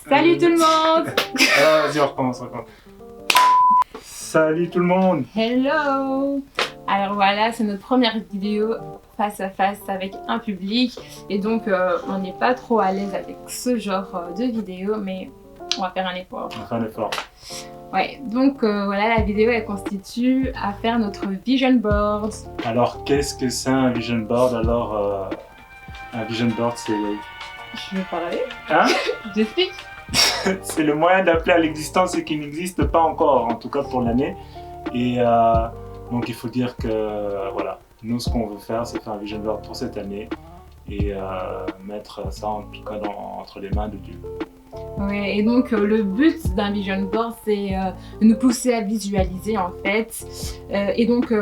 Salut tout le monde. Vas-y, on recommence. Salut tout le monde. Hello. Alors voilà, c'est notre première vidéo face à face avec un public. Et donc, on n'est pas trop à l'aise avec ce genre de vidéo, mais on va faire un effort. On va faire un effort. Ouais, donc voilà, la vidéo elle constitue à faire notre vision board. Alors, qu'est-ce que c'est un vision board? Alors, un vision board, c'est... Je vais parler. Hein? J'explique. C'est le moyen d'appeler à l'existence ce qui n'existe pas encore, en tout cas pour l'année. Et donc, il faut dire que, voilà, nous, ce qu'on veut faire, c'est faire un vision board pour cette année et mettre ça, en tout cas, entre les mains de Dieu. Ouais, et donc le but d'un vision board, c'est de nous pousser à visualiser en fait. Et donc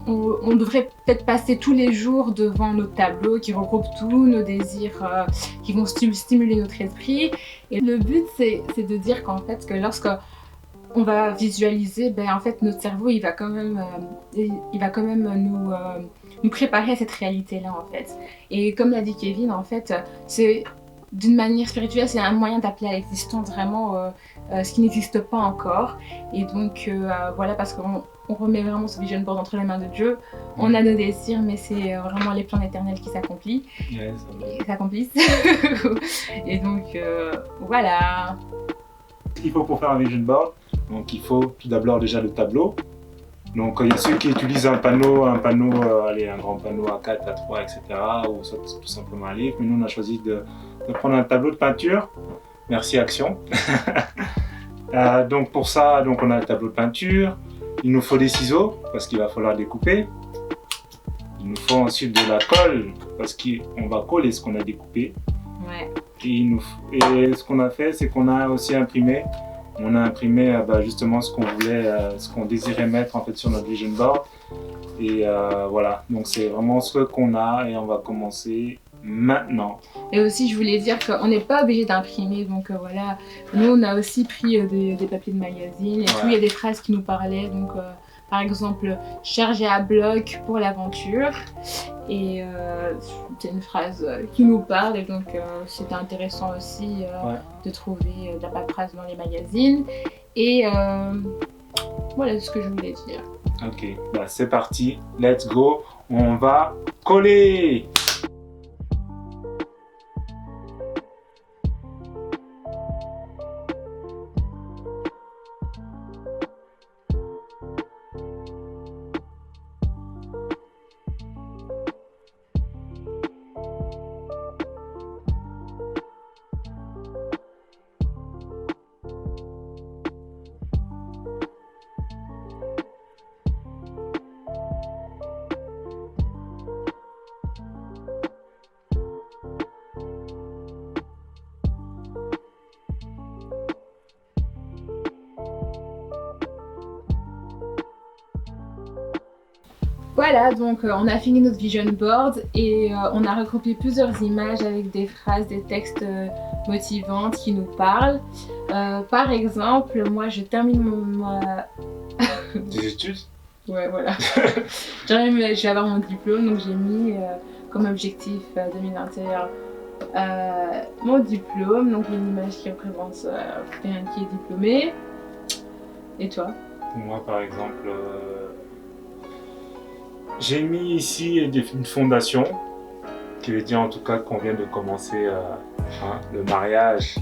on devrait peut-être passer tous les jours devant nos tableaux qui regroupent tous nos désirs qui vont stimuler notre esprit. Et le but, c'est de dire qu'en fait, que lorsque on va visualiser, ben en fait notre cerveau il va quand même nous préparer à cette réalité-là en fait. Et comme l'a dit Kevin, en fait, c'est d'une manière spirituelle, c'est un moyen d'appeler à l'existence vraiment ce qui n'existe pas encore. Et donc voilà, parce qu'on remet vraiment ce vision board entre les mains de Dieu. On a nos désirs, mais c'est vraiment les plans éternels qui s'accomplissent. Et donc voilà. Ce qu'il faut pour faire un vision board, donc il faut tout d'abord déjà le tableau. Donc il y a ceux qui utilisent un panneau, allez, un grand panneau A4, A3, etc. ou soit tout simplement un livre. Mais nous on a choisi de prendre un tableau de peinture. Merci Action. Donc pour ça, donc on a le tableau de peinture. Il nous faut des ciseaux parce qu'il va falloir découper. Il nous faut ensuite de la colle parce qu'on va coller ce qu'on a découpé. Ouais. Et ce qu'on a fait, c'est qu'on a aussi imprimé. On a imprimé justement ce qu'on voulait, ce qu'on désirait mettre en fait sur notre vision board. Et voilà, donc c'est vraiment ce qu'on a et on va commencer maintenant. Et aussi, je voulais dire qu'on n'est pas obligé d'imprimer, donc voilà. Nous, on a aussi pris des papiers de magazine et tout. Il y a des phrases qui nous parlaient, donc par exemple, chargé à bloc pour l'aventure. Et c'est une phrase qui nous parle, et donc c'était intéressant aussi de trouver de la paperasse dans les magazines. Et voilà ce que je voulais dire. Ok, c'est parti, let's go, on va coller! Voilà, donc on a fini notre vision board et on a regroupé plusieurs images avec des phrases, des textes motivants qui nous parlent. Par exemple, moi je termine Des études? Ouais, voilà. Je vais avoir mon diplôme, donc j'ai mis comme objectif 2021 mon diplôme, donc une image qui représente quelqu'un qui est diplômé. Et toi? Moi par exemple, j'ai mis ici une fondation qui veut dire en tout cas qu'on vient de commencer le mariage.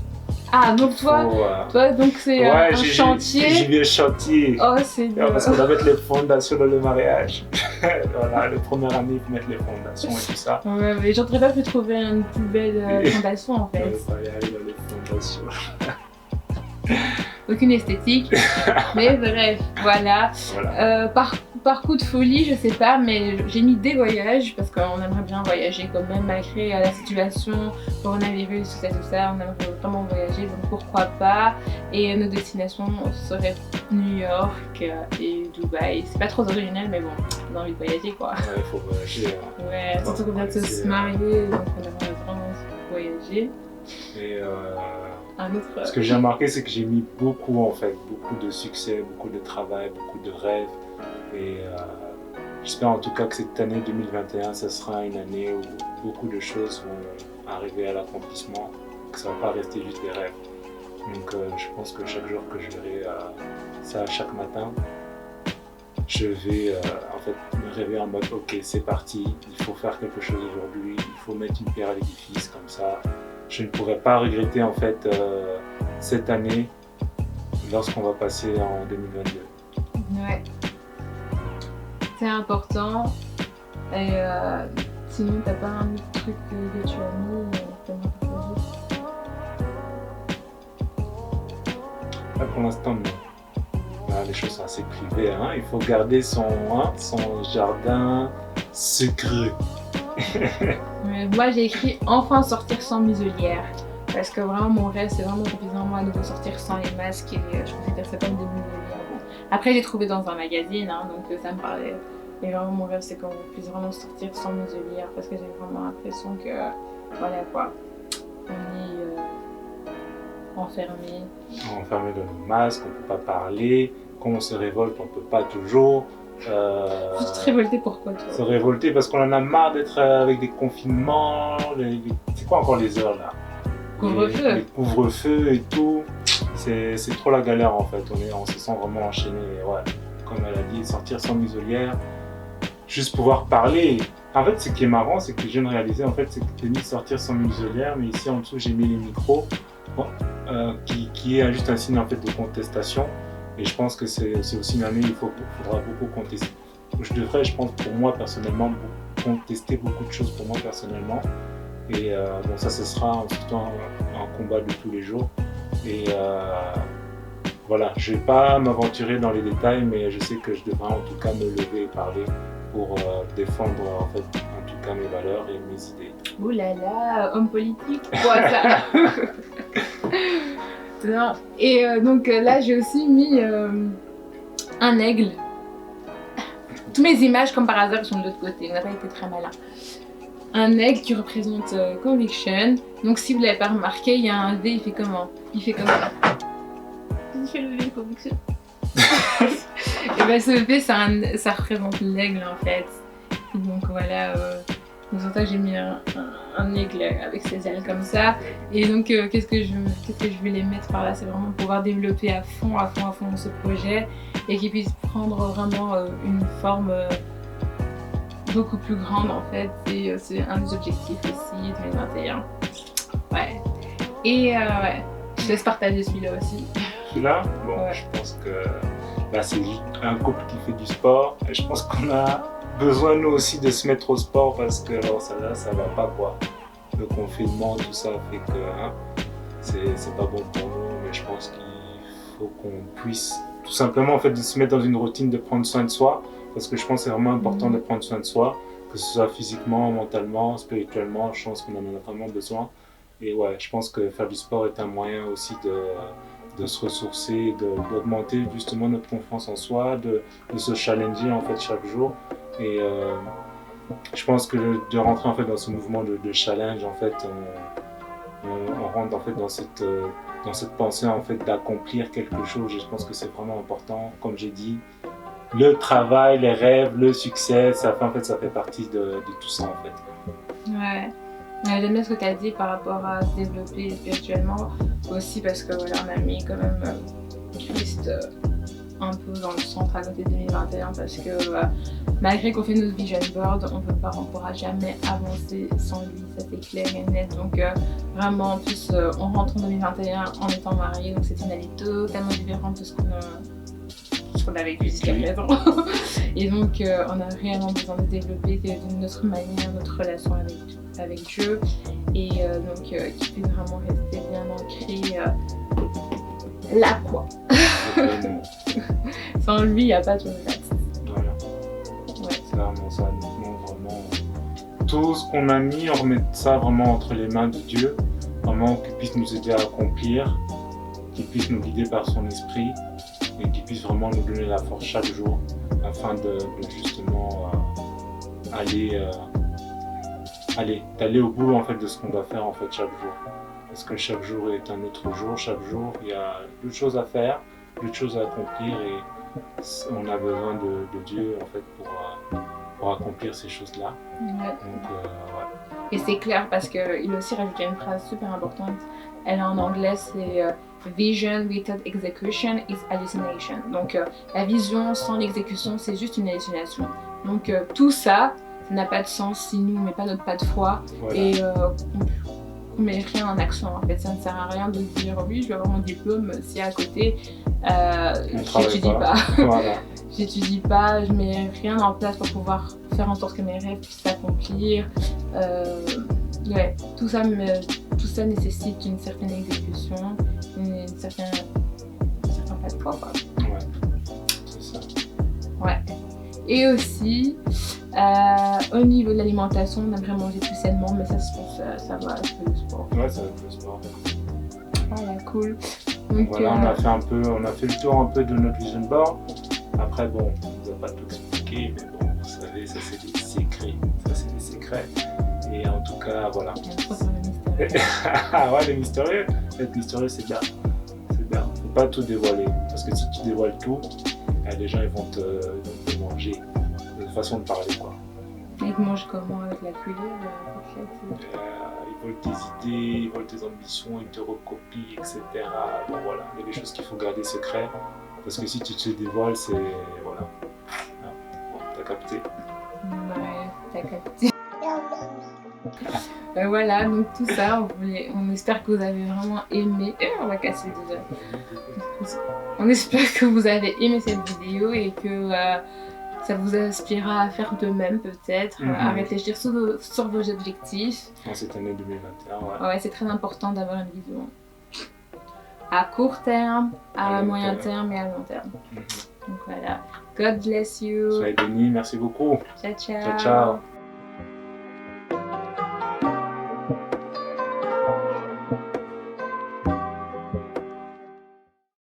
Ah, donc toi donc c'est un chantier. J'y vais chantier. Oh, c'est bien. Parce qu'on va mettre les fondations dans le mariage. Voilà, la première année, il faut mettre les fondations et tout ça. Ouais, mais j'aurais pas pu trouver une plus belle fondation en fait. On va y aller dans les fondations. Aucune esthétique, mais bref, voilà. Par coup de folie, je sais pas, mais j'ai mis des voyages parce qu'on aimerait bien voyager quand même malgré la situation, coronavirus, tout ça, on aimerait vraiment voyager, donc pourquoi pas. Et nos destinations seraient New York et Dubaï. C'est pas trop original, mais bon, on a envie de voyager quoi. Ouais, il faut voyager. Ouais, surtout qu'on vient de se marier, donc on aimerait vraiment voyager. Et autre... ce que j'ai remarqué, c'est que j'ai mis beaucoup de succès, beaucoup de travail, beaucoup de rêves. Et j'espère en tout cas que cette année 2021, ça sera une année où beaucoup de choses vont arriver à l'accomplissement, que ça ne va pas rester juste des rêves. Donc je pense que chaque jour que je verrai ça chaque matin, je vais en fait me réveiller en mode ok, c'est parti, il faut faire quelque chose aujourd'hui, il faut mettre une pierre à l'édifice comme ça. Je ne pourrai pas regretter en fait cette année lorsqu'on va passer en 2022. Ouais, c'est important. Et sinon, t'as pas un autre truc que tu as mis que t'aimerais partager? Là, pour l'instant, non. Là, les choses sont assez privées. Hein. Il faut garder son jardin secret. Moi, j'ai écrit enfin sortir sans muselière. Parce que vraiment, mon rêve, c'est vraiment qu'on puisse vraiment à nouveau sortir sans les masques. Et je considère ça comme des muselières. Bon. Après, j'ai trouvé dans un magazine, hein, donc ça me parlait. Et vraiment, mon rêve, c'est qu'on puisse vraiment sortir sans muselière. Parce que j'ai vraiment l'impression que, voilà quoi, on est enfermé. Enfermé dans nos masques, on ne peut pas parler. Quand on se révolte, on ne peut pas toujours. Tu te révoltais pourquoi toi? Se révolter parce qu'on en a marre d'être avec des confinements. C'est quoi encore les heures là? Couvre-feu. Les couvre-feux et tout. C'est trop la galère en fait. On se sent vraiment enchaîné. Ouais. Comme elle a dit, sortir sans muselière. Juste pouvoir parler. En fait, ce qui est marrant, c'est que je viens de réaliser, en fait, c'est que j'ai mis sortir sans muselière, mais ici en dessous, j'ai mis les micros, qui est juste un signe en fait de contestation. Et je pense que c'est aussi une année où il faudra beaucoup contester. Je pense, pour moi personnellement, contester beaucoup de choses pour moi personnellement. Et bon, ça, ce sera en tout temps un combat de tous les jours. Et voilà, je ne vais pas m'aventurer dans les détails, mais je sais que je devrais en tout cas me lever et parler pour défendre en fait, en tout cas mes valeurs et mes idées. Ouh là là, homme politique, quoi ça? Non. Et donc là, j'ai aussi mis un aigle. Toutes mes images, comme par hasard, sont de l'autre côté. On n'a pas été très malin. Un aigle qui représente conviction. Donc si vous l'avez pas remarqué, il y a un V, il fait comment? Il fait comme ça. Il fait le V, conviction. Et ben ce V, ça représente l'aigle en fait. Et donc voilà, c'est pour ça que j'ai mis un aigle avec ses ailes comme ça. Et donc qu'est-ce que je vais les mettre par là? C'est vraiment pouvoir développer à fond ce projet et qu'il puisse prendre vraiment une forme beaucoup plus grande en fait. C'est un des objectifs aussi de 2021. Ouais. Et ouais, je te laisse partager celui-là aussi. Celui-là, bon, ouais. Je pense que là c'est un couple qui fait du sport et je pense qu'on a besoin nous aussi de se mettre au sport parce que alors, ça va pas quoi. Le confinement, tout ça fait que hein, c'est pas bon pour nous, mais je pense qu'il faut qu'on puisse tout simplement en fait de se mettre dans une routine de prendre soin de soi parce que je pense que c'est vraiment important de prendre soin de soi, que ce soit physiquement, mentalement, spirituellement, je pense qu'on en a vraiment besoin. Et ouais, je pense que faire du sport est un moyen aussi de se ressourcer, d'augmenter justement notre confiance en soi, de se challenger en fait chaque jour. Et je pense que de rentrer en fait dans ce mouvement de challenge, en fait, on rentre en fait dans cette pensée en fait d'accomplir quelque chose. Et je pense que c'est vraiment important, comme j'ai dit, le travail, les rêves, le succès, ça fait partie de tout ça en fait. Ouais. J'aime bien ce que tu as dit par rapport à se développer spirituellement, aussi parce que voilà, on a mis quand même Christ un peu dans le centre à côté de 2021 parce que malgré qu'on fait notre vision board, on pourra jamais avancer sans lui, ça c'est clair et net. Donc vraiment en plus on rentre en 2021 en étant mariés, donc c'est une année totalement différente de ce qu'on a vécu jusqu'à présent. Et donc on a réellement besoin de développer de notre manière, notre relation avec Dieu et donc qui puisse vraiment rester bien ancré là quoi. Sans lui, il n'y a pas de reste. Voilà. Ouais. C'est vraiment ça. Nous, vraiment, tout ce qu'on a mis, on remet ça vraiment entre les mains de Dieu. Vraiment qu'il puisse nous aider à accomplir, qu'il puisse nous guider par son esprit et qu'il puisse vraiment nous donner la force chaque jour afin de justement d'aller au bout en fait de ce qu'on doit faire en fait chaque jour. Parce que chaque jour est un autre jour, chaque jour il y a d'autres choses à faire, d'autres choses à accomplir et on a besoin de Dieu en fait pour accomplir ces choses-là. Ouais. Donc, ouais. Et c'est clair parce qu'il a aussi rajouté une phrase super importante. Elle est en anglais, c'est Vision without execution is hallucination. Donc la vision sans l'exécution, c'est juste une hallucination. Donc tout ça, ça n'a pas de sens si nous on met pas notre pas de foi et on met rien en action. En fait, ça ne sert à rien de dire oui, je vais avoir mon diplôme si à côté j'étudie pas. Voilà. J'étudie pas, je mets rien en place pour pouvoir faire en sorte que mes rêves puissent s'accomplir. Ouais, tout ça nécessite une certaine exécution, un certain pas de foi, quoi. Ouais, c'est ça. Ouais. Et aussi, au niveau de l'alimentation, on aimerait manger plus sainement, mais ça, je pense que ça va avec le sport. Ouais, ça va avec le sport. Voilà, cool. Donc voilà, on a fait le tour un peu de notre vision board. Après, bon, on ne nous a pas tout expliqué, mais bon, vous savez, ça c'est des secrets. Ça c'est des secrets. Et en tout cas, voilà. Ah ouais, les mystérieux. Être mystérieux, c'est bien. C'est bien. Faut pas tout dévoiler. Parce que si tu dévoiles tout, les gens ils vont te manger. De toute façon de parler, quoi. Ils mangent comment? Avec la cuillère? Ils volent tes idées, ils volent tes ambitions, ils te recopient, etc. Bon voilà, il y a des choses qu'il faut garder secret. Parce que si tu te dévoiles, c'est. Voilà. Bon, t'as capté. Ouais, t'as capté. Voilà, donc tout ça, on espère que vous avez vraiment aimé. On va casser déjà. On espère que vous avez aimé cette vidéo et que ça vous inspirera à faire de même peut-être, à réfléchir sur vos objectifs. En cette année 2021, ouais, c'est très important d'avoir une vision à court terme, à moyen terme et à long terme. Donc voilà, God bless you. Soyez bénis, merci beaucoup. Ciao, ciao. Ciao, ciao.